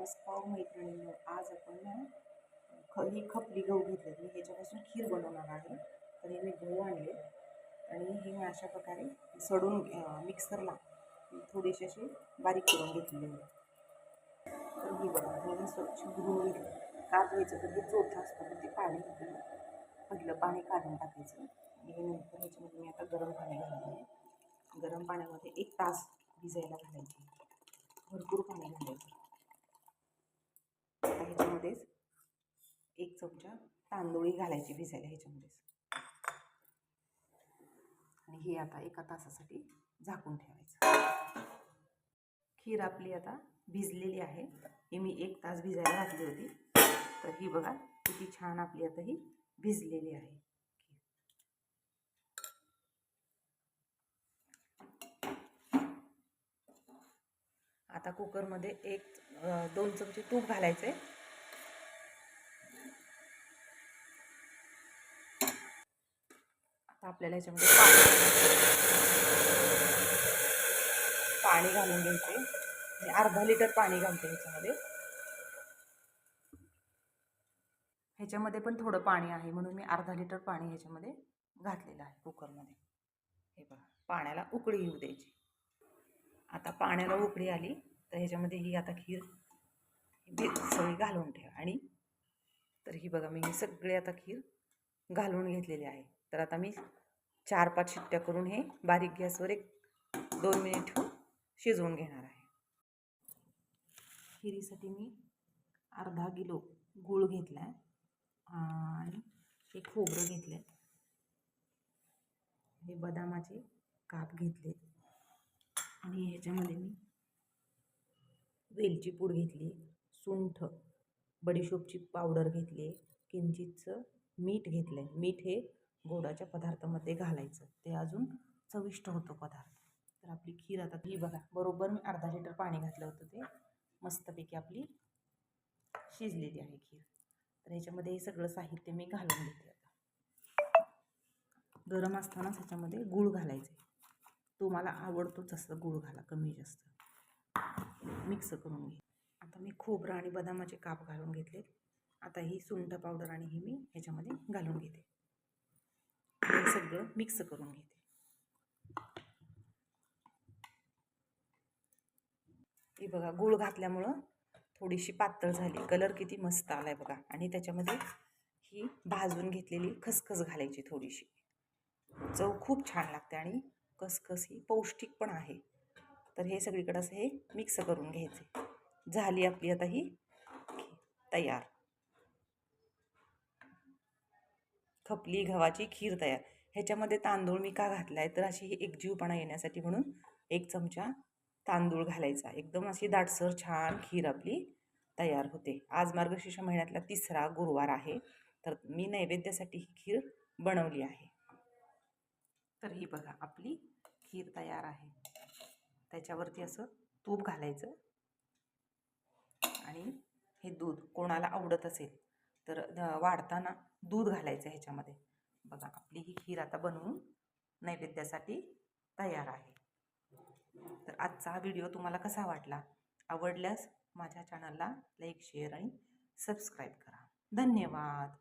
नमस्कार मैत्रिणींनो, आज आपण ना ही खपली गहू घेतली. मी ह्याच्यापासून खीर बनवणार आहे. तर हे मी गहू आणले आणि हे मी अशा प्रकारे सडून मिक्सरला थोडेसे असे बारीक करून घेतलेले आहे. तर ही बघा, हे मी स्वच्छ धुवून घेतलं. का धुवायचं तर हे चोथा असतं, तर ते पाणी घेतलं. पहिलं पाणी काढून टाकायचं आणि नंतर ह्याच्यामध्ये मी आता गरम पाणी घालणार आहे. गरम पाण्यामध्ये 1 तास भिजायला घालायचे. भरपूर पाणी घालायचं. आता ह्याच्यामध्येच 1 चमचा तांदूळी घालायची भिजायला ह्याच्यामध्येच. आणि हे आता 1 तासासाठी झाकून ठेवायचं. खीर आपली आता भिजलेली आहे. ही मी 1 तास भिजायला घातली होती. तर ही बघा किती छान आपली आता ही भिजलेली आहे. आता कुकरमध्ये 1-2 चमचे तूप घालायचे. आता आपल्याला याच्यामध्ये पाणी घालून घ्यायचे. मी अर्धा लिटर पाणी घालते ह्याच्यामध्ये. ह्याच्यामध्ये पण थोडं पाणी आहे म्हणून मी अर्धा लिटर पाणी ह्याच्यामध्ये घातलेलं आहे कुकरमध्ये. हे बघा, पाण्याला उकळी येऊ द्यायची. आता पाण्याला उकळी आली तर ह्याच्यामध्ये ही आता खीर सगळी घालून ठेवा. आणि तर ही बघा, मी सगळे आता खीर घालून घेतलेली आहे. तर आता मी 4-5 शिट्ट्या करून हे बारीक गॅसवर 1-2 मिनिट ठेवून शिजवून घेणार आहे. खिरीसाठी मी अर्धा किलो गूळ घेतला आहे आणि हे खोबरं घेतले, हे बदामाचे काप घेतले आणि ह्याच्यामध्ये मी वेलची पूड घेतली, सुंठ, बडीशोपची पावडर घेतली, किंचितचं मीठ घेतलं आहे. मीठ हे गोडाच्या पदार्थामध्ये घालायचं, ते अजून चविष्ट होतं पदार्थ. तर आपली खीर आता ही बघा, बरोबर मी अर्धा लिटर पाणी घातलं होतं, ते मस्तपैकी आपली शिजलेली आहे खीर. तर ह्याच्यामध्ये हे सगळं साहित्य मी घालून घेते. आता गरम असतानाच ह्याच्यामध्ये गूळ घालायचे. तुम्हाला आवडतोच असं गूळ घाला, कमी जास्त मिक्स करून घे. आता मी खोबरं आणि बदामाचे काप घालून घेतले. आता ही सुंठ पावडर आणि ही मी ह्याच्यामध्ये घालून घेते. हे सगळं मिक्स करून घेते. ही बघा, गूळ घातल्यामुळं थोडीशी पातळ झाली. कलर किती मस्त आलाय बघा. आणि त्याच्यामध्ये ही भाजून घेतलेली खसखस घालायची थोडीशी. चव खूप छान लागते आणि खसखस ही पौष्टिक पण आहे. तर हे सगळीकडे असं हे मिक्स करून घ्यायचे. झाली आपली आता ही तयार, खपली गव्हाची खीर तयार. ह्याच्यामध्ये तांदूळ मी का घातलाय तर अशी ही एकजीवपणा येण्यासाठी म्हणून 1 चमचा तांदूळ घालायचा. एकदम अशी दाटसर छान खीर आपली तयार होते. आज मार्गशीर्ष महिन्यातला 3रा गुरुवार आहे, तर मी नैवेद्यासाठी ही खीर बनवली आहे. तर ही बघा, आपली खीर तयार आहे. त्याच्यावरती असं तूप घालायचं आणि हे दूध कोणाला आवडत असेल तर वाढताना दूध घालायचं ह्याच्यामध्ये. बघा, आपली ही खीर आता बनवून नैवेद्यासाठी तयार आहे. तर आजचा हा व्हिडिओ तुम्हाला कसा वाटला? आवडल्यास माझ्या चॅनलला लाईक, शेअर आणि सबस्क्राईब करा. धन्यवाद.